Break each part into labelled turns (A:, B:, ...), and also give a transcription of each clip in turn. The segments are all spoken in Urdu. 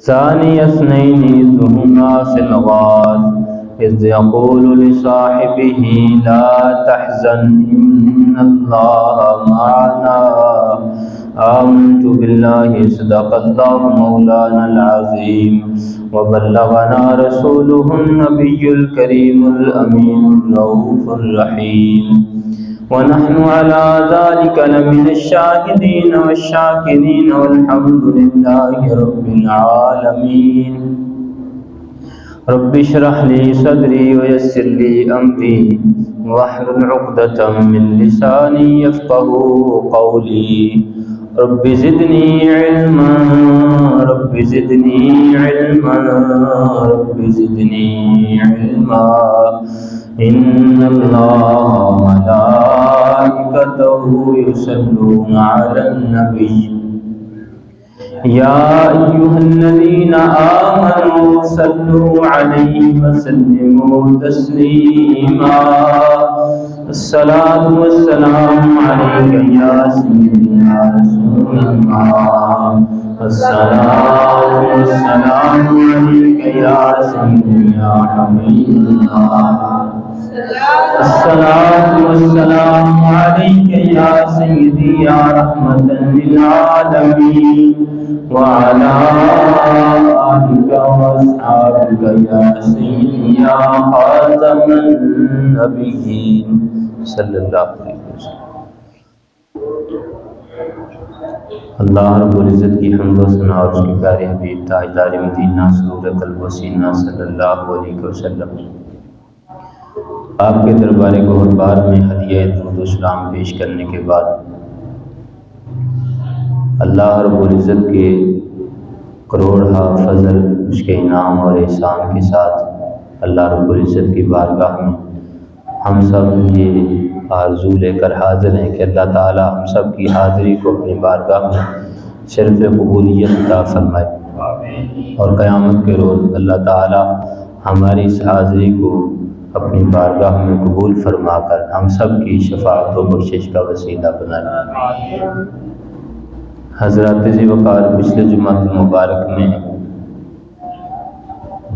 A: ثاني اثنين إذ هما في الغار إذ يقول لصاحبه لا تحزن إن الله معنا آمنت بالله صدق الله مولانا العظيم وبلغنا رسوله النبي الكريم الأمين الرؤوف الرحيم ونحن على ذلك لمن الشاهدين والشاكرين والحمد لله رب العالمين رب اشرح لي صدري ويسر لي أمري واحلل عقدة من لساني يفقهوا قولي رب زدني علما رب زدني علما رب زدني علما إن الله وملائكته يصلون على النبي يا أيها الذين آمنوا صلوا عليه وسلموا تسليما الصلاة والسلام عليك يا سيدي يا رسول الله الصلاة والسلام عليك يا سيدي يا حبيب الله الصلاة والسلام عليك يا سيدي يا رحمة للعالمين وعلى آلك وأصحابك يا سيدي يا خاتم النبيين صلی اللہ علیہ وسلم۔ اللہ رب العزت کی حمد و ثنا اور اس کے پیارے حبیب تاجدار مدینہ سرور قلب و سینہ صلی اللہ علیہ وسلم آپ کے دربار گوہربار میں ہدیہ درود و سلام پیش کرنے کے بعد اللہ رب العزت کے کروڑہ فضل، اس کے انعام اور احسان کے ساتھ اللہ رب العزت کی بارگاہ میں ہم سب یہ آرزو لے کر حاضر ہیں کہ اللہ تعالی ہم سب کی حاضری کو اپنی بارگاہ میں شرف قبولیت عطا فرمائے، اور قیامت کے روز اللہ تعالی ہماری اس حاضری کو اپنی بارگاہ میں قبول فرما کر ہم سب کی شفاعت و بخشش کا وسیلہ بنائے۔ حضرات ذی وقار پچھلے جمعہ المبارک میں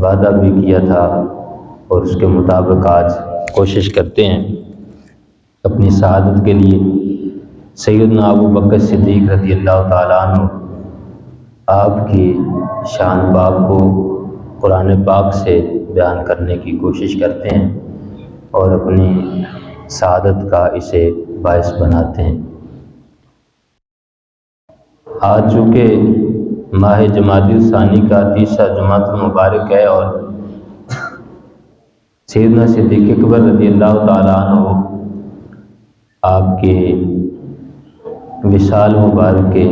A: وعدہ بھی کیا تھا اور اس کے مطابق آج کوشش کرتے ہیں اپنی سعادت کے لیے سیدنا ابو بکر صدیق رضی اللہ تعالیٰ عنہ آپ کی شان پاک کو قرآن پاک سے بیان کرنے کی کوشش کرتے ہیں اور اپنی سعادت کا اسے باعث بناتے ہیں۔ آج چونکہ ماہ جمادی الثانی کا تیسرا جمعہ المبارک ہے اور سیدنا صدیق اکبر رضی اللہ تعالیٰ عنہ آپ کے وصال مبارک کے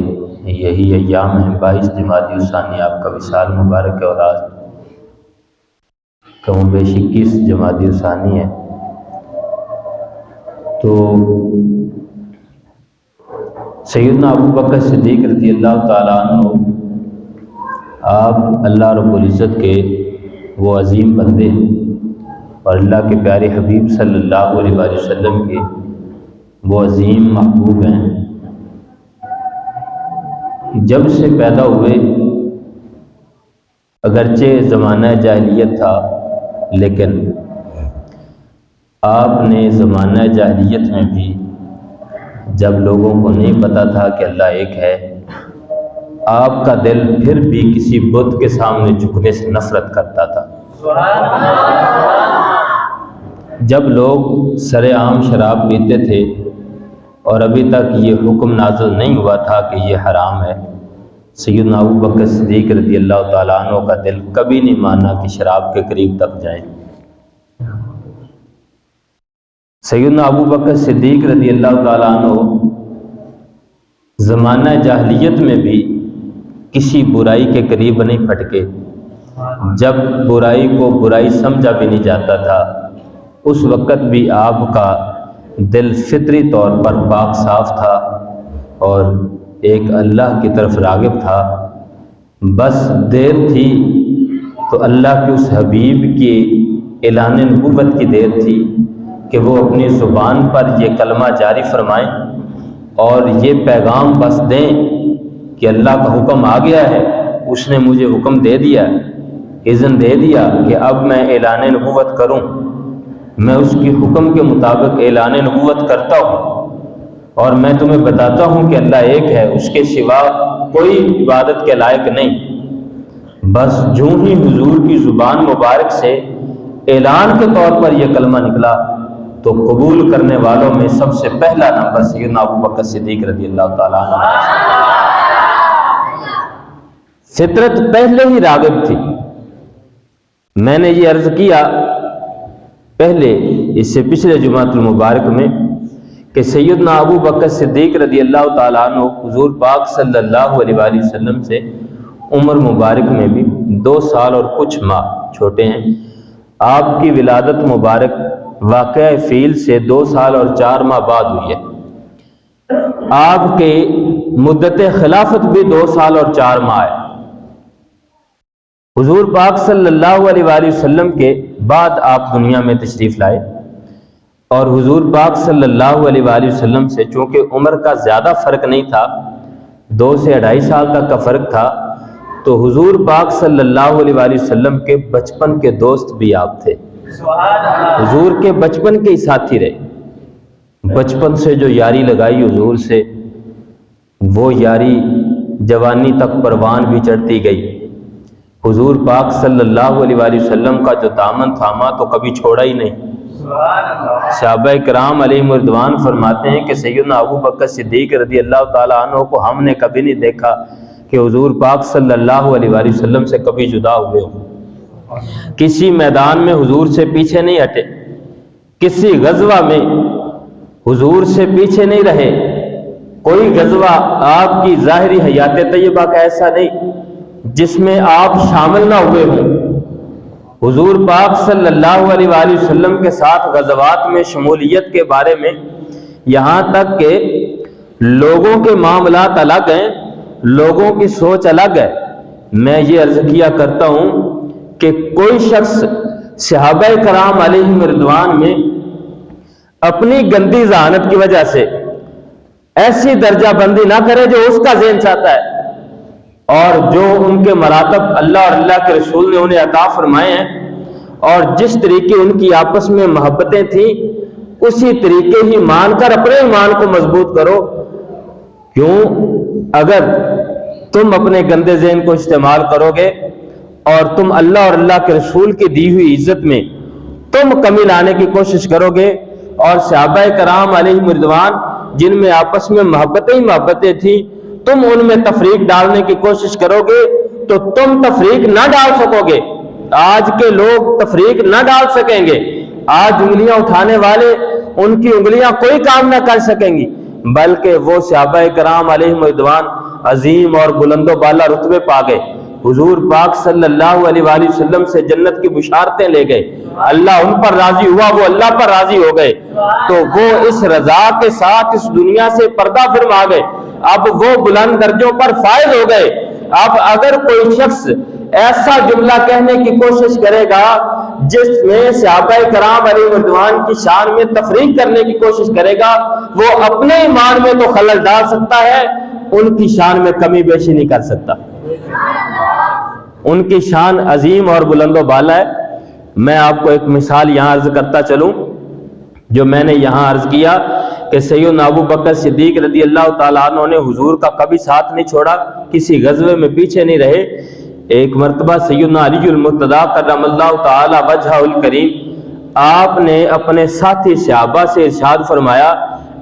A: یہی ایام ہیں، 22 جمادی الثانی آپ کا وصال مبارک ہے اور آج کم و بیش 21 جمادی الثانی ہے۔ تو سیدنا ابو بکر صدیق رضی اللہ تعالیٰ عنہ آپ اللہ رب العزت کے وہ عظیم بندے اور اللہ کے پیارے حبیب صلی اللہ علیہ وآلہ وسلم کے وہ عظیم محبوب ہیں۔ جب سے پیدا ہوئے اگرچہ زمانہ جاہلیت تھا، لیکن آپ نے زمانہ جاہلیت میں بھی جب لوگوں کو نہیں پتا تھا کہ اللہ ایک ہے، آپ کا دل پھر بھی کسی بت کے سامنے جھکنے سے نفرت کرتا تھا۔ جب لوگ سر عام شراب پیتے تھے اور ابھی تک یہ حکم نازل نہیں ہوا تھا کہ یہ حرام ہے، سیدنا ابو بکر صدیق رضی اللہ تعالیٰ عنہ کا دل کبھی نہیں مانا کہ شراب کے قریب تک جائیں۔ سیدنا ابو بکر صدیق رضی اللہ تعالیٰ عنہ زمانہ جاہلیت میں بھی کسی برائی کے قریب نہیں پھٹکے۔ جب برائی کو برائی سمجھا بھی نہیں جاتا تھا، اس وقت بھی آپ کا دل فطری طور پر پاک صاف تھا اور ایک اللہ کی طرف راغب تھا۔ بس دیر تھی تو اللہ کے اس حبیب کی اعلان نبوت کی دیر تھی کہ وہ اپنی زبان پر یہ کلمہ جاری فرمائیں اور یہ پیغام بس دیں کہ اللہ کا حکم آ گیا ہے اس نے مجھے حکم دے دیا، اذن دے دیا کہ اب میں اعلان نبوت کروں، میں اس کی حکم کے مطابق اعلان نبوت کرتا ہوں، اور میں تمہیں بتاتا ہوں کہ اللہ ایک ہے، اس کے سوا کوئی عبادت کے لائق نہیں۔ بس جو ہی حضور کی زبان مبارک سے اعلان کے طور پر یہ کلمہ نکلا تو قبول کرنے والوں میں سب سے پہلا نمبر سیدنا ابو بکر صدیق رضی اللہ تعالیٰ عنہ۔ فطرت پہلے ہی راغب تھی۔ میں نے یہ عرض کیا پہلے اس سے پچھلے جمعۃ المبارک میں کہ سیدنا ابو بکر صدیق رضی اللہ تعالیٰ عنہ حضور پاک صلی اللہ علیہ وآلہ وسلم سے عمر مبارک میں بھی 2 سال اور کچھ ماہ چھوٹے ہیں۔ آپ کی ولادت مبارک واقعہ فیل سے 2 سال اور 4 ماہ بعد ہوئی ہے۔ آپ کے مدت خلافت بھی 2 سال اور 4 ماہ ہے۔ حضور پاک صلی اللہ علیہ وآلہ وسلم کے بعد آپ دنیا میں تشریف لائے، اور حضور پاک صلی اللہ علیہ وآلہ وسلم سے چونکہ عمر کا زیادہ فرق نہیں تھا، 2 سے 2.5 سال تک کا فرق تھا، تو حضور پاک صلی اللہ علیہ وآلہ وسلم کے بچپن کے دوست بھی آپ تھے۔ حضور کے بچپن کے ہی ساتھی رہے، بچپن سے جو یاری لگائی حضور سے، وہ یاری جوانی تک پروان بھی چڑھتی گئی۔ حضور پاک صلی اللہ علیہ وآلہ وسلم کا جو دامن تھاما تو کبھی چھوڑا ہی نہیں۔ صحابہ کرام علیہم رضوان فرماتے ہیں کہ سیدنا ابو بکر صدیق رضی اللہ تعالیٰ عنہ کو ہم نے کبھی نہیں دیکھا کہ حضور پاک صلی اللہ علیہ وآلہ وسلم سے کبھی جدا ہوئے ہوں۔ کسی میدان میں حضور سے پیچھے نہیں ہٹے، کسی غزوہ میں حضور سے پیچھے نہیں رہے، کوئی غزوہ آپ کی ظاہری حیات طیبہ کا ایسا نہیں جس میں آپ شامل نہ ہوئے ہوں۔ حضور پاک صلی اللہ علیہ وآلہ وسلم کے ساتھ غزوات میں شمولیت کے بارے میں یہاں تک کہ لوگوں کے معاملات الگ ہیں، لوگوں کی سوچ الگ ہے۔ میں یہ عرض کیا کرتا ہوں کہ کوئی شخص صحابہ کرام علیہم رضوان میں اپنی گندی ذہانت کی وجہ سے ایسی درجہ بندی نہ کرے جو اس کا ذہن چاہتا ہے، اور جو ان کے مراتب اللہ اور اللہ کے رسول نے انہیں عطا فرمائے ہیں، اور جس طریقے ان کی آپس میں محبتیں تھیں اسی طریقے ہی مان کر اپنے ایمان کو مضبوط کرو۔ کیوں؟ اگر تم اپنے گندے ذہن کو استعمال کرو گے اور تم اللہ اور اللہ کے رسول کی دی ہوئی عزت میں تم کمی لانے کی کوشش کرو گے، اور صحابہ کرام علیہم رضوان جن میں آپس میں محبتیں تھیں، تم ان میں تفریق ڈالنے کی کوشش کرو گے تو تم تفریق نہ ڈال سکو گے۔ آج کے لوگ تفریق نہ ڈال سکیں گے۔ آج انگلیاں اٹھانے والے ان کی انگلیاں کوئی کام نہ کر سکیں گی، بلکہ وہ صحابہ کرام علیہم رضوان عظیم اور بلند و بالا رتبے پا گئے۔ حضور پاک صلی اللہ علیہ وآلہ وسلم سے جنت کی بشارتیں لے گئے، اللہ ان پر راضی ہوا، وہ اللہ پر راضی ہو گئے، تو وہ اس رضا کے ساتھ اس دنیا سے پردہ فرما گئے۔ اب وہ بلند درجوں پر فائز ہو گئے۔ اب اگر کوئی شخص ایسا جملہ کہنے کی کوشش کرے گا جس میں صحابہ کرام علیہ رضوان کی شان میں تفریق کرنے کی کوشش کرے گا، وہ اپنے ایمان میں تو خلل ڈال سکتا ہے، ان کی شان میں کمی بیشی نہیں کر سکتا۔ ان کی شان عظیم اور بلند و بالا ہے۔ میں آپ کو ایک مثال یہاں عرض کرتا چلوں، جو میں نے یہاں عرض کیا کہ سیدنا ابو بکر صدیق رضی اللہ تعالیٰ عنہ نے حضور کا کبھی ساتھ نہیں چھوڑا، کسی غزوے میں پیچھے نہیں رہے۔ ایک مرتبہ سیدنا علی المرتضیٰ کرم اللہ تعالی وجہہ الکریم، آپ نے اپنے ساتھی صحابہ سے ارشاد فرمایا،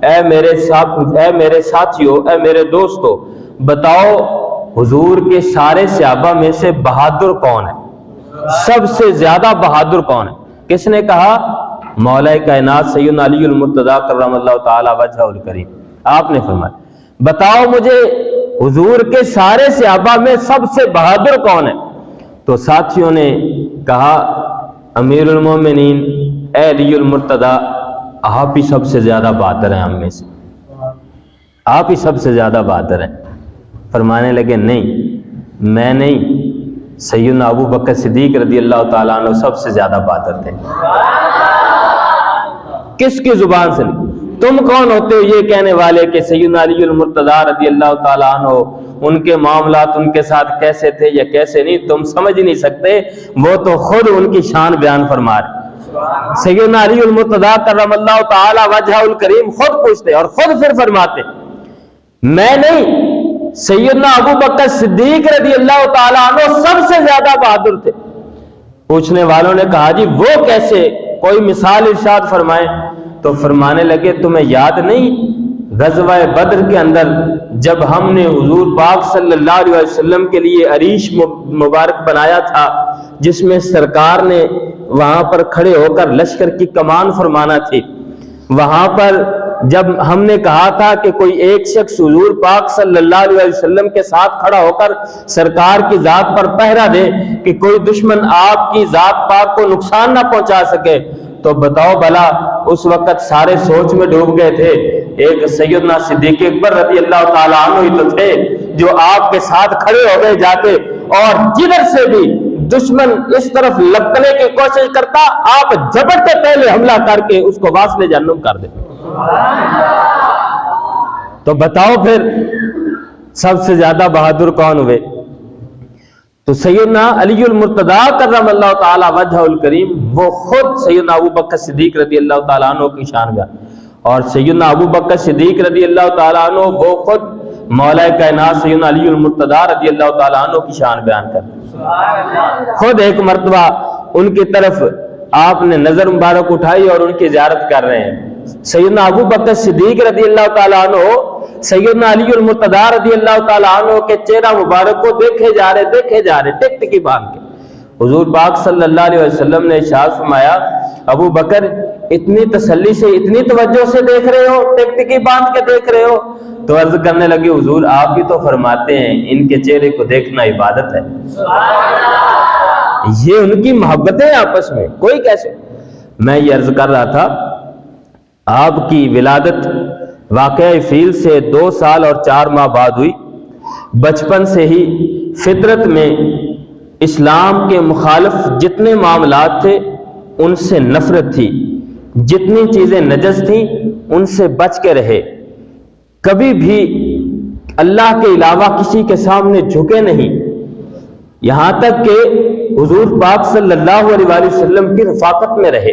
A: اے میرے ساتھیو، اے میرے دوستو، بتاؤ حضور کے سارے صحابہ میں سے بہادر کون ہے؟ سب سے زیادہ بہادر کون ہے؟ کس نے کہا؟ مولا کائنات سیدنا علی المرتضیٰ کرم اللہ تعالی وجہہ الکریم۔ آپ نے فرمایا بتاؤ مجھے حضور کے سارے صحابہ میں سب سے بہادر کون ہے؟ تو ساتھیوں نے کہا امیر المومنین اے علی المرتضیٰ، آپ ہی سب سے زیادہ بہادر ہیں، ہم میں سے آپ ہی سب سے زیادہ بہادر ہیں۔ فرمانے لگے نہیں، میں نہیں، سیدنا ابو بکر صدیق رضی اللہ تعالیٰ عنہ سب سے زیادہ بہادر تھے۔ کس کی زبان سے نہیں؟ تم کون ہوتے ہو یہ کہنے والے کہ سیدنا علی المرتضیٰ رضی اللہ تعالیٰ عنہ ان کے معاملات ان کے ساتھ کیسے تھے یا کیسے نہیں، تم سمجھ نہیں سکتے، وہ تو خود ان کی شان بیان فرما رہے۔ سیدنا علی المرتضیٰ کرم اللہ تعالی وجہہ الکریم خود پوچھتے اور خود پھر فرماتے، میں نہیں، سیدنا ابو بکر صدیق رضی اللہ تعالیٰ عنہ سب سے زیادہ بہادر تھے۔ پوچھنے والوں نے کہا جی وہ کیسے، کوئی مثال ارشاد فرمائیں؟ تو فرمانے لگے تمہیں یاد نہیں غزوہ بدر کے اندر جب ہم نے حضور پاک صلی اللہ علیہ وسلم کے لیے عریش مبارک بنایا تھا، جس میں سرکار نے وہاں پر کھڑے ہو کر لشکر کی کمان فرمانا تھی، وہاں پر جب ہم نے کہا تھا کہ کوئی ایک شخص حضور پاک صلی اللہ علیہ وسلم کے ساتھ کھڑا ہو کر سرکار کی ذات پر پہرا دے کہ کوئی دشمن آپ کی ذات پاک کو نقصان نہ پہنچا سکے، تو بتاؤ بھلا اس وقت سارے سوچ میں ڈوب گئے تھے، ایک سیدنا صدیق اکبر رضی اللہ تعالیٰ عنہ ہی تو تھے جو آپ کے ساتھ کھڑے ہو گئے جاتے، اور جدھر سے بھی دشمن اس طرف لپکنے کی کوشش کرتا آپ جھپٹتے پہلے حملہ کر کے اس کو واصل جہنم کر دے۔ تو بتاؤ پھر سب سے زیادہ بہادر کون ہوئے؟ تو سیدنا علی المرتضیٰ کرم اللہ تعالی وجہہ الکریم وہ خود سیدنا ابو بکر صدیق رضی اللہ تعالیٰ عنہ کی شان بیان، اور سیدنا ابو بکر صدیق رضی اللہ تعالیٰ عنہ وہ خود مولا کائنات سیدنا علی المرتضیٰ رضی اللہ تعالیٰ عنہ کی شان بیان کر۔ خود ایک مرتبہ ان کی طرف آپ نے نظر مبارک اٹھائی اور ان کی زیارت کر رہے ہیں، سیدنا ابو بکر صدیق رضی اللہ تعالیٰ عنہ سیدنا علی المرتضیٰ رضی اللہ تعالیٰ عنہ کے چہرہ مبارک کو دیکھے جا رہے ٹک ٹکی باندھ کے۔ حضور پاک صلی اللہ علیہ وسلم نے ارشاد فرمایا ابو بکر اتنی تسلی سے اتنی توجہ سے دیکھ رہے ہو، ٹک ٹکی باندھ کے دیکھ رہے ہو؟ تو عرض کرنے لگے حضور آپ بھی تو فرماتے ہیں ان کے چہرے کو دیکھنا عبادت ہے۔ یہ ان کی محبتیں آپس میں کوئی کیسے۔ میں یہ عرض کر رہا تھا آپ کی ولادت واقعہ فیل سے 2 سال اور 4 ماہ بعد ہوئی، بچپن سے ہی فطرت میں اسلام کے مخالف جتنے معاملات تھے ان سے نفرت تھی، جتنی چیزیں نجس تھیں ان سے بچ کے رہے، کبھی بھی اللہ کے علاوہ کسی کے سامنے جھکے نہیں، یہاں تک کہ حضور پاک صلی اللہ علیہ وآلہ وسلم کی رفاقت میں رہے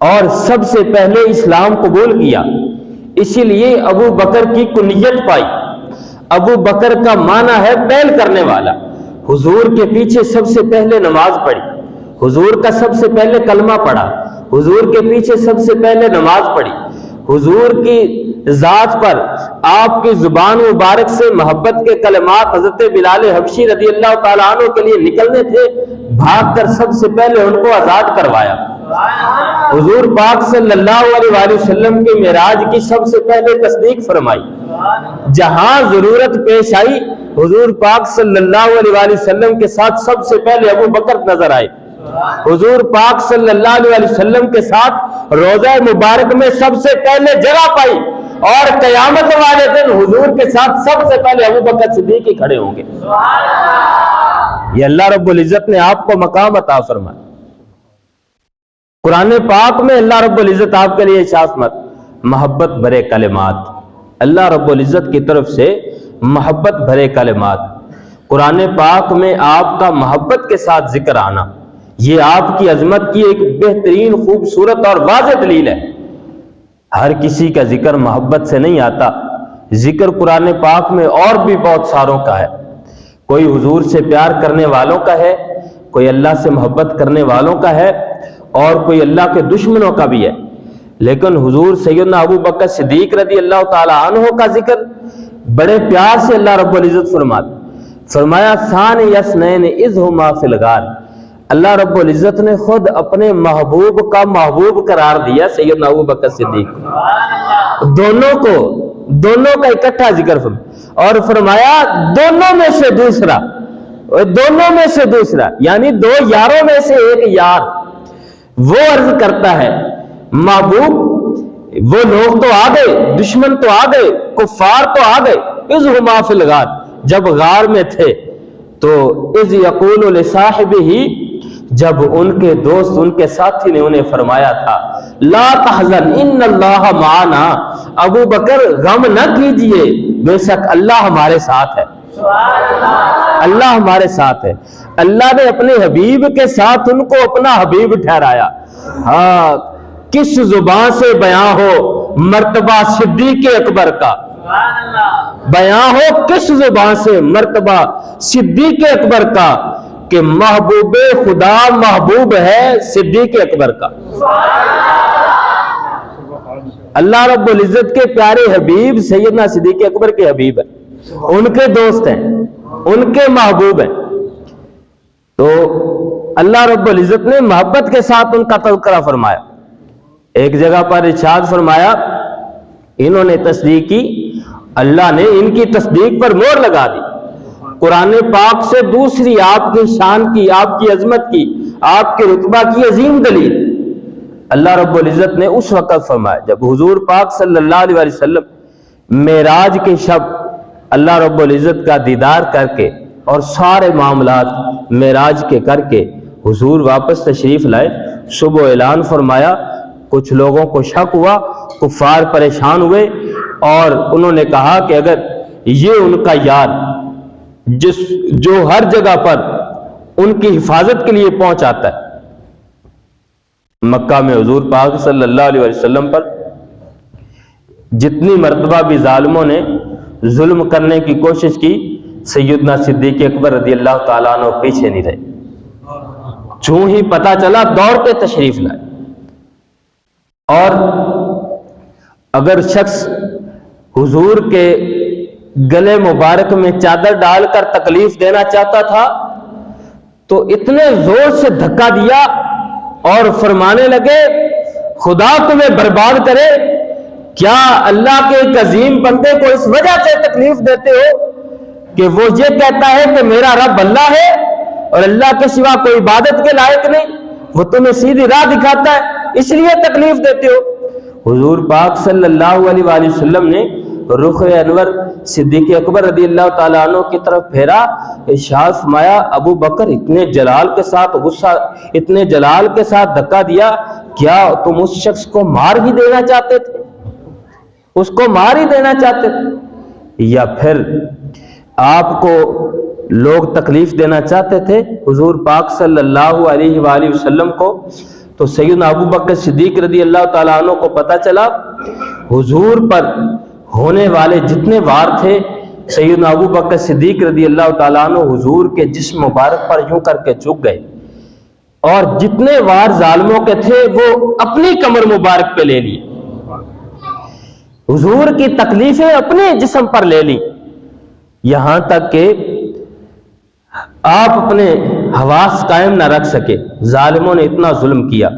A: اور سب سے پہلے اسلام قبول کیا۔ اسی لیے ابو بکر کی کنیت پائی۔ ابو بکر کا معنی ہے پہل کرنے والا، حضور کے پیچھے سب سے پہلے نماز پڑھی، حضور کا سب سے پہلے کلمہ پڑھا، حضور کے پیچھے سب سے پہلے نماز پڑھی، حضور کی ذات پر آپ کی زبان مبارک سے محبت کے کلمات حضرت بلال حبشی رضی اللہ تعالیٰ عنہ کے لیے نکلنے تھے، بھاگ کر سب سے پہلے ان کو آزاد کروایا۔ حضور پاک صلی اللہ علیہ وآلہ وسلم کے معراج کی سب سے پہلے تصدیق فرمائی، جہاں ضرورت پیش آئی حضور پاک صلی اللہ علیہ وآلہ وسلم کے ساتھ سب سے پہلے ابو بکر نظر آئے، حضور پاک صلی اللہ علیہ وسلم کے ساتھ روضہ مبارک میں سب سے پہلے جگہ پائی، اور قیامت والے دن حضور کے ساتھ سب سے پہلے ابو بکر صدیق ہی کھڑے ہوں گے۔ یہ اللہ رب العزت نے آپ کو مقام عطا فرمایا۔ قرآن پاک میں اللہ رب العزت آپ کے لیے ارشاد مت محبت بھرے کلمات، اللہ رب العزت کی طرف سے محبت بھرے کلمات، قرآن پاک میں آپ کا محبت کے ساتھ ذکر آنا، یہ آپ کی عظمت کی ایک بہترین خوبصورت اور واضح دلیل ہے۔ ہر کسی کا ذکر محبت سے نہیں آتا، ذکر قرآن پاک میں اور بھی بہت ساروں کا ہے، کوئی حضور سے پیار کرنے والوں کا ہے، کوئی اللہ سے محبت کرنے والوں کا ہے، اور کوئی اللہ کے دشمنوں کا بھی ہے، لیکن حضور سیدنا ابو بکر صدیق رضی اللہ تعالی عنہ کا ذکر بڑے پیار سے اللہ رب العزت فرمایا ثانی یسنین اذ ہما فی الغار، اللہ رب العزت نے خود اپنے محبوب کا محبوب قرار دیا سیدنا ابو بکر صدیق، دونوں کا اکٹھا ذکر اور فرمایا دونوں میں سے دوسرا یعنی 2 یاروں میں سے ایک یار۔ وہ عرض کرتا ہے محبوب وہ لوگ تو آ گئے، دشمن تو آ گئے، کفار تو آ گئے، اذ ہما فی الغار جب غار میں تھے، تو اذ یقول لصاحبہ جب ان کے دوست ان کے ساتھی نے انہیں فرمایا تھا لا تحزن ان اللہ معنا، ابو بکر غم نہ کیجئے، بے شک اللہ ہمارے ساتھ ہے، اللہ ہمارے ساتھ ہے۔ اللہ نے اپنے حبیب کے ساتھ ان کو اپنا حبیب ٹھہرایا۔ ہاں، کس زبان سے بیاں ہو مرتبہ صدیق اکبر کا، بیاں ہو کس زبان سے مرتبہ صدیق اکبر کا کہ محبوب خدا محبوب ہے صدیق اکبر کا۔ اللہ رب العزت کے پیارے حبیب سیدنا صدیق اکبر کے حبیب ہیں، ان کے دوست ہیں، ان کے محبوب ہیں۔ تو اللہ رب العزت نے محبت کے ساتھ ان کا تذکرہ فرمایا۔ ایک جگہ پر ارشاد فرمایا انہوں نے تصدیق کی، اللہ نے ان کی تصدیق پر مہر لگا دی۔ قرآن پاک سے دوسری آپ کی شان کی، آپ کی عظمت کی، آپ کے رتبہ کی عظیم دلیل اللہ رب العزت نے اس وقت فرمایا جب حضور پاک صلی اللہ علیہ وسلم معراج کے شب اللہ رب العزت کا دیدار کر کے اور سارے معاملات معراج کے کر کے حضور واپس تشریف لائے۔ صبح اعلان فرمایا، کچھ لوگوں کو شک ہوا، کفار پریشان ہوئے اور انہوں نے کہا کہ اگر یہ ان کا یار جو ہر جگہ پر ان کی حفاظت کے لیے پہنچ آتا ہے، مکہ میں حضور پاک صلی اللہ علیہ وسلم پر جتنی مرتبہ بھی ظالموں نے ظلم کرنے کی کوشش کی، سیدنا صدیق اکبر رضی اللہ تعالیٰ عنہ پیچھے نہیں رہے، چوں ہی پتہ چلا دوڑ کے تشریف لائے۔ اور اگر شخص حضور کے گلے مبارک میں چادر ڈال کر تکلیف دینا چاہتا تھا تو اتنے زور سے دھکا دیا اور فرمانے لگے خدا تمہیں برباد کرے، کیا اللہ کے ایک عظیم بندے کو اس وجہ سے تکلیف دیتے ہو کہ وہ یہ کہتا ہے کہ میرا رب اللہ ہے اور اللہ کے سوا کوئی عبادت کے لائق نہیں، وہ تمہیں سیدھی راہ دکھاتا ہے، اس لیے تکلیف دیتے ہو۔ حضور پاک صلی اللہ علیہ وآلہ وسلم نے رخ انور صدیق اکبر رضی اللہ تعالیٰ عنہ کی طرف پھیرا، ارشاد فرمایا ابو بکر اتنے جلال کے ساتھ غصہ، اتنے جلال کے ساتھ دھکا دیا، کیا تم اس شخص کو مار ہی دینا چاہتے تھے؟ اس کو مار ہی دینا چاہتے تھے یا پھر آپ کو لوگ تکلیف دینا چاہتے تھے حضور پاک صلی اللہ علیہ وآلہ وسلم کو؟ تو سیدنا ابو بکر صدیق رضی اللہ تعالیٰ عنہ کو پتہ چلا حضور پر ہونے والے جتنے وار تھے، سیدنا ابو بکر صدیق رضی اللہ تعالیٰ عنہ حضور کے جسم مبارک پر یوں کر کے چک گئے اور جتنے وار ظالموں کے تھے وہ اپنی کمر مبارک پہ لے لیے، حضور کی تکلیفیں اپنے جسم پر لے لی، یہاں تک کہ آپ اپنے حواس قائم نہ رکھ سکے۔ ظالموں نے اتنا ظلم کیا،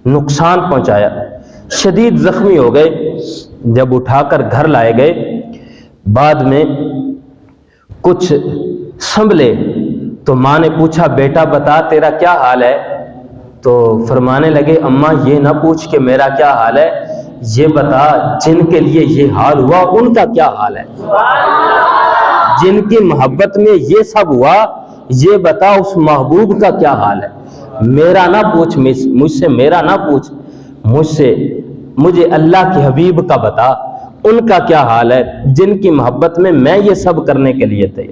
A: نقصان پہنچایا، شدید زخمی ہو گئے۔ جب اٹھا کر گھر لائے گئے، بعد میں کچھ سنبھلے تو ماں نے پوچھا بیٹا بتا تیرا کیا حال ہے؟ تو فرمانے لگے اماں یہ نہ پوچھ کہ میرا کیا حال ہے، یہ بتا جن کے لیے یہ حال ہوا ان کا کیا حال ہے، جن کی محبت میں یہ سب ہوا یہ بتا اس محبوب کا کیا حال ہے۔ میرا نہ پوچھ، مجھ سے میرا نہ پوچھ، مجھے اللہ کے حبیب کا بتا ان کا کیا حال ہے جن کی محبت میں یہ سب کرنے کے لیے تھے۔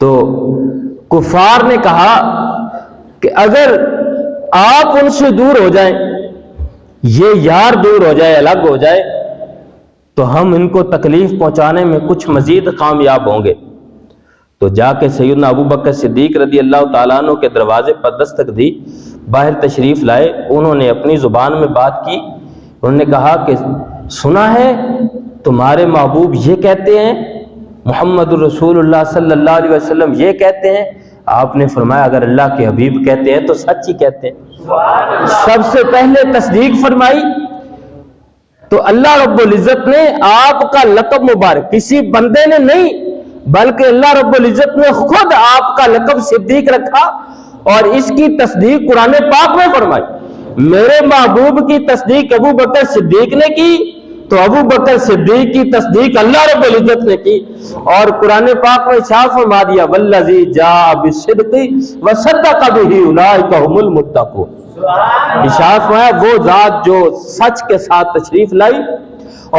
A: تو کفار نے کہا کہ اگر آپ ان سے دور ہو جائیں، یہ یار دور ہو جائے، الگ ہو جائے، تو ہم ان کو تکلیف پہنچانے میں کچھ مزید کامیاب ہوں گے۔ تو جا کے سیدنا ابو بکر صدیق رضی اللہ تعالیٰ عنہ کے دروازے پر دستک دی، باہر تشریف لائے، انہوں نے اپنی زبان میں بات کی، انہوں نے کہا کہ سنا ہے تمہارے محبوب یہ کہتے ہیں، محمد الرسول اللہ صلی اللہ علیہ وسلم یہ کہتے ہیں۔ آپ نے فرمایا اگر اللہ کے حبیب کہتے ہیں تو سچ ہی کہتے ہیں۔ سب سے پہلے تصدیق فرمائی تو اللہ رب العزت نے آپ کا لقب مبارک، کسی بندے نے نہیں بلکہ اللہ رب العزت نے خود آپ کا لقب صدیق رکھا اور اس کی تصدیق قرآن پاک میں فرمائی۔ میرے محبوب کی تصدیق ابو بکر صدیق نے کی تو ابو بکر صدیق کی تصدیق اللہ رب العزت نے کی، اور قرآن پاک میں ارشاد فرما دیا والذی جاء بالصدق وصدق بہ اولئک هم المتقون۔ ارشاد فرمایا وہ ذات جو سچ کے ساتھ تشریف لائی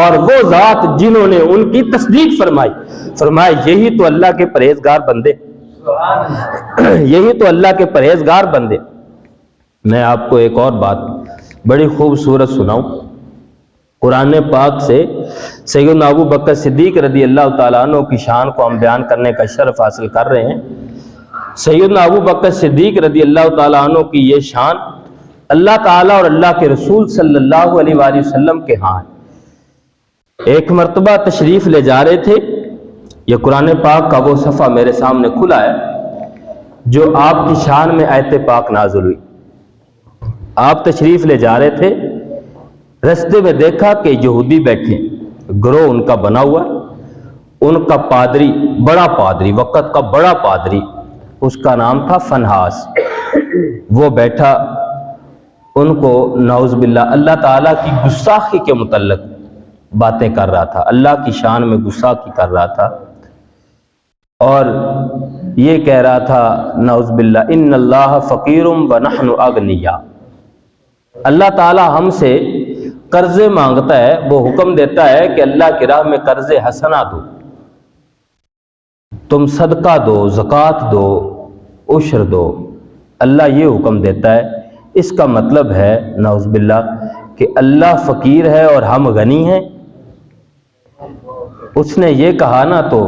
A: اور وہ ذات جنہوں نے ان کی تصدیق فرمائی، فرمایا یہی تو اللہ کے پرہیزگار بندے، یہی تو اللہ کے پرہیزگار بندے۔ میں آپ کو ایک اور بات بڑی خوبصورت سناؤں، قرآن پاک سے سیدنا ابو بکر صدیق رضی اللہ تعالیٰ عنہ کی شان کو ہم بیان کرنے کا شرف حاصل کر رہے ہیں۔ سیدنا ابو بکر صدیق رضی اللہ تعالیٰ عنہ کی یہ شان اللہ تعالیٰ اور اللہ کے رسول صلی اللہ علیہ وآلہ وسلم کے ہاں ہے۔ ایک مرتبہ تشریف لے جا رہے تھے، یہ قرآن پاک کا وہ صفحہ میرے سامنے کھلا ہے جو آپ کی شان میں آیت پاک نازل ہوئی۔ آپ تشریف لے جا رہے تھے، رستے میں دیکھا کہ یہودی بیٹھے، گروہ ان کا بنا ہوا، ان کا پادری، بڑا پادری، وقت کا بڑا پادری، اس کا نام تھا فنہاس، وہ بیٹھا ان کو نعوذ باللہ اللہ تعالیٰ کی گستاخی کے متعلق باتیں کر رہا تھا، اللہ کی شان میں گستاخی کر رہا تھا، اور یہ کہہ رہا تھا نعوذ باللہ ان اللہ فقیر ونحن اغنیاء، اللہ تعالیٰ ہم سے قرضے مانگتا ہے، وہ حکم دیتا ہے کہ اللہ کی راہ میں قرض حسنہ دو، تم صدقہ دو، زکوٰۃ دو، عشر دو، اللہ یہ حکم دیتا ہے۔ اس کا مطلب ہے نعوذ باللہ کہ اللہ فقیر ہے اور ہم غنی ہیں۔ اس نے یہ کہا نا، تو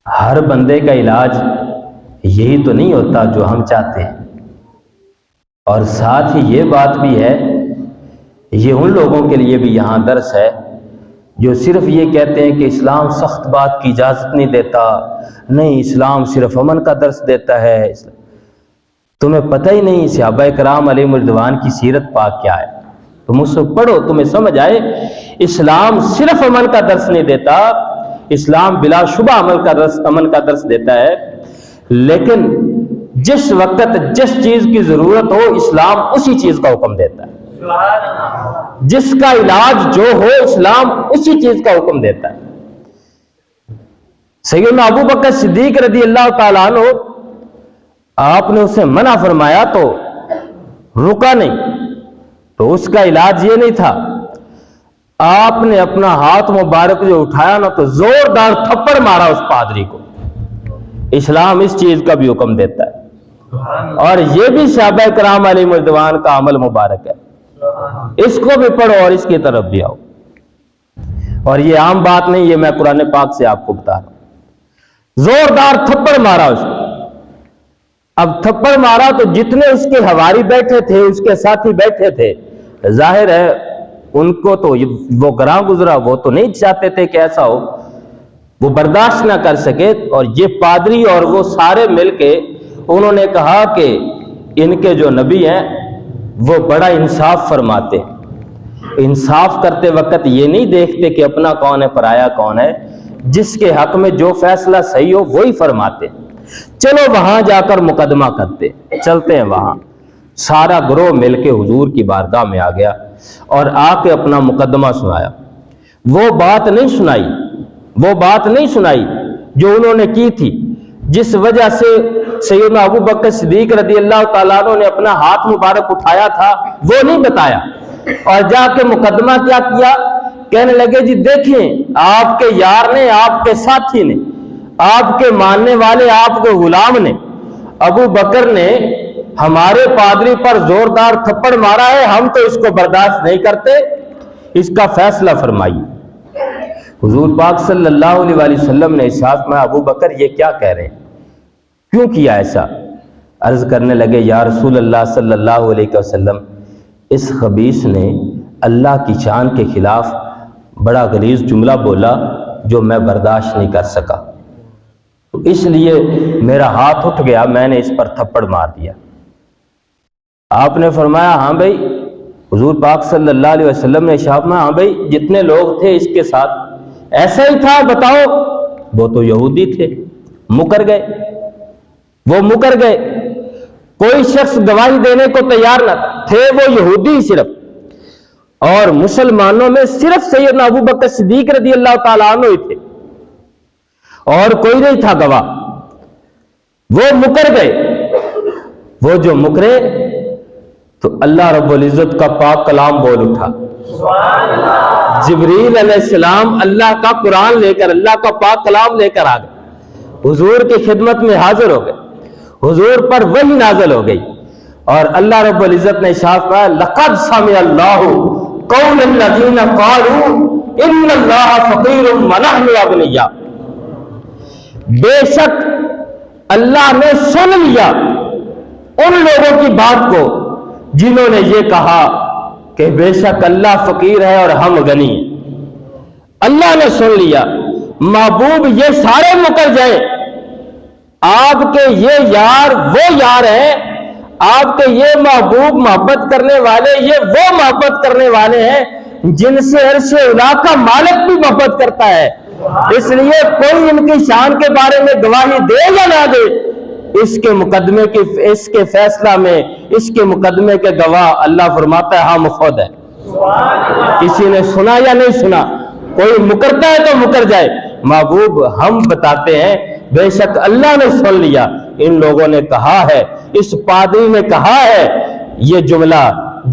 A: ہر بندے کا علاج یہی تو نہیں ہوتا جو ہم چاہتے ہیں، اور ساتھ ہی یہ بات بھی ہے، یہ ان لوگوں کے لیے بھی یہاں درس ہے جو صرف یہ کہتے ہیں کہ اسلام سخت بات کی اجازت نہیں دیتا، نہیں اسلام صرف امن کا درس دیتا ہے۔ تمہیں پتہ ہی نہیں صحابہ کرام علیہم رضوان کی سیرت پاک کیا ہے، تم اس سے پڑھو تمہیں سمجھ آئے۔ اسلام صرف امن کا درس نہیں دیتا، اسلام بلا شبہ امن کا درس دیتا ہے، لیکن جس وقت جس چیز کی ضرورت ہو اسلام اسی چیز کا حکم دیتا ہے، جس کا علاج جو ہو اسلام اسی چیز کا حکم دیتا ہے۔ سیدنا ابو بکر صدیق رضی اللہ تعالیٰ عنہ، آپ نے اسے منع فرمایا تو رکا نہیں، تو اس کا علاج یہ نہیں تھا، آپ نے اپنا ہاتھ مبارک جو اٹھایا نا تو زوردار تھپڑ مارا اس پادری کو۔ اسلام اس چیز کا بھی حکم دیتا ہے، اور یہ بھی صحابہ کرام علیہ رضوان کا عمل مبارک ہے، اس کو بھی پڑھو اور اس کی طرف بھی آؤ۔ اور یہ عام بات نہیں، یہ میں قرآن پاک سے آپ کو بتا رہا ہوں۔ زوردار تھپڑ مارا اس کو۔ اب تھپڑ مارا تو جتنے اس کے حواری بیٹھے تھے، اس کے ساتھی بیٹھے تھے، ظاہر ہے ان کو تو وہ گراں گزرا، وہ تو نہیں چاہتے تھے کہ ایسا ہو، وہ برداشت نہ کر سکے، اور یہ پادری اور وہ سارے مل کے انہوں نے کہا کہ ان کے جو نبی ہیں وہ بڑا انصاف فرماتے ہیں، انصاف کرتے وقت یہ نہیں دیکھتے کہ اپنا کون ہے پرایا کون ہے، جس کے حق میں جو فیصلہ صحیح ہو وہی فرماتے۔ چلو وہاں جا کر مقدمہ کرتے، چلتے ہیں وہاں۔ سارا گروہ مل کے حضور کی بارگاہ میں آ گیا اور آ کے اپنا مقدمہ سنایا۔ وہ بات نہیں سنائی جو انہوں نے کی تھی، جس وجہ سے سیدنا ابو بکر صدیق رضی اللہ تعالیٰ عنہ نے اپنا ہاتھ مبارک اٹھایا تھا، وہ نہیں بتایا، اور جا کے مقدمہ کیا کیا، کہنے لگے جی دیکھیں آپ کے یار نے، آپ کے ساتھی نے، آپ کے ماننے والے، آپ کے غلام نے، ابو بکر نے ہمارے پادری پر زوردار تھپڑ مارا ہے، ہم تو اس کو برداشت نہیں کرتے، اس کا فیصلہ فرمائیے۔ حضور پاک صلی اللہ علیہ وآلہ وسلم نے ارشاد میں ابو بکر یہ کیا کہہ رہے ہیں، کیوں کیا ایسا؟ عرض کرنے لگے یا رسول اللہ صلی اللہ علیہ وسلم، اس خبیث نے اللہ کی شان کے خلاف بڑا غلیظ جملہ بولا جو میں برداشت نہیں کر سکا، تو اس لیے میرا ہاتھ اٹھ گیا، میں نے اس پر تھپڑ مار دیا۔ آپ نے فرمایا ہاں بھائی، حضور پاک صلی اللہ علیہ وسلم نے ارشاد میں ہاں بھائی جتنے لوگ تھے اس کے ساتھ ایسا ہی تھا، بتاؤ؟ وہ تو یہودی تھے، مکر گئے، کوئی شخص گواہی دینے کو تیار نہ تھے، وہ یہودی صرف۔
B: اور مسلمانوں میں صرف سیدنا ابو بکر صدیق رضی اللہ تعالیٰ عنہ ہی تھے اور کوئی نہیں تھا گواہ. وہ مکر گئے. وہ جو مکرے تو اللہ رب العزت کا پاک کلام بول اٹھا. جبریل علیہ السلام اللہ کا قرآن لے کر، اللہ کا پاک کلام لے کر آ گئے، حضور کی خدمت میں حاضر ہو گئے. حضور پر وحی نازل ہو گئی اور اللہ رب العزت نے ارشاد فرمایا لقد سمع اللہ قول الذین قالوا ان اللہ فقیر ونحن اغنیاء. بے شک اللہ نے سن لیا ان لوگوں کی بات کو جنہوں نے یہ کہا کہ بے شک اللہ فقیر ہے اور ہم غنی ہیں. اللہ نے سن لیا. محبوب یہ سارے مکر جائیں، آپ کے یہ یار وہ یار ہیں، آپ کے یہ محبوب محبت کرنے والے یہ وہ محبت کرنے والے ہیں جن سے عرش اولا کا مالک بھی محبت کرتا ہے. اس لیے کوئی ان کی شان کے بارے میں گواہی دے یا نہ دے، اس کے مقدمے کی، اس کے فیصلہ میں، اس کے مقدمے کے گواہ اللہ فرماتا ہے ہم خود ہے. کسی نے سنا یا نہیں سنا، کوئی مکرتا ہے تو مکر جائے. محبوب ہم بتاتے ہیں بے شک اللہ نے سن لیا. ان لوگوں نے کہا ہے، اس پادری نے کہا ہے یہ جملہ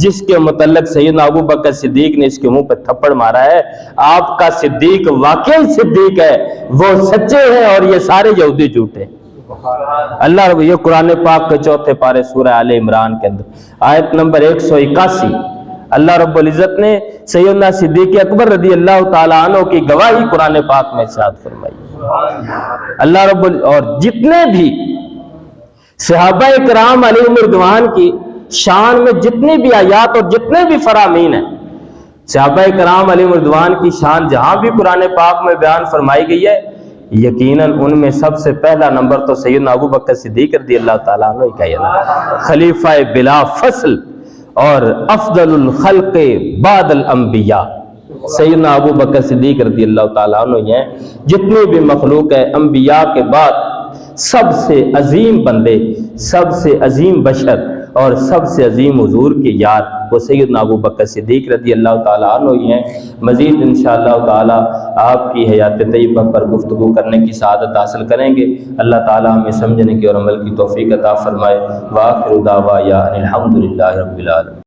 B: جس کے متعلق سیدنا ابو بکر صدیق نے اس کے منہ پہ تھپڑ مارا ہے. آپ کا صدیق واقعی صدیق ہے، وہ سچے ہیں اور یہ سارے یہودی جھوٹے. اللہ رب، یہ قرآن پاک کے چوتھے پارے سورہ آل عمران کے اندر آیت نمبر 181 اللہ رب العزت نے سیدنا صدیق اکبر رضی اللہ تعالیٰ عنہ کی گواہی قرآن پاک میں ارشاد فرمائی. اللہ رب اور جتنے بھی صحابہ کرام علیہم رضوان کی شان میں جتنی بھی آیات اور جتنے بھی فرامین ہیں، صحابہ کرام علیہم رضوان کی شان جہاں بھی قرآن پاک میں بیان فرمائی گئی ہے، یقیناً ان میں سب سے پہلا نمبر تو سیدنا ابو بکر صدیق رضی اللہ تعالیٰ عنہ کا ہے، خلیفہ بلا فصل اور افضل الخلق بعد الانبیاء سیدنا ابو بکر صدیق رضی اللہ تعالیٰ عنہ ہیں. جتنی بھی مخلوق ہے انبیاء کے بعد سب سے عظیم بندے، سب سے عظیم بشر اور سب سے عظیم حضور کے یار وہ سیدنا ابو بکر صدیق رضی اللہ تعالیٰ عنہ ہی ہیں. مزید انشاءاللہ تعالیٰ آپ کی حیات طیبہ پر گفتگو کرنے کی سعادت حاصل کریں گے. اللہ تعالیٰ ہمیں سمجھنے کی اور عمل کی توفیق عطا فرمائے. وآخر دعوانا الحمدللہ رب العالمین.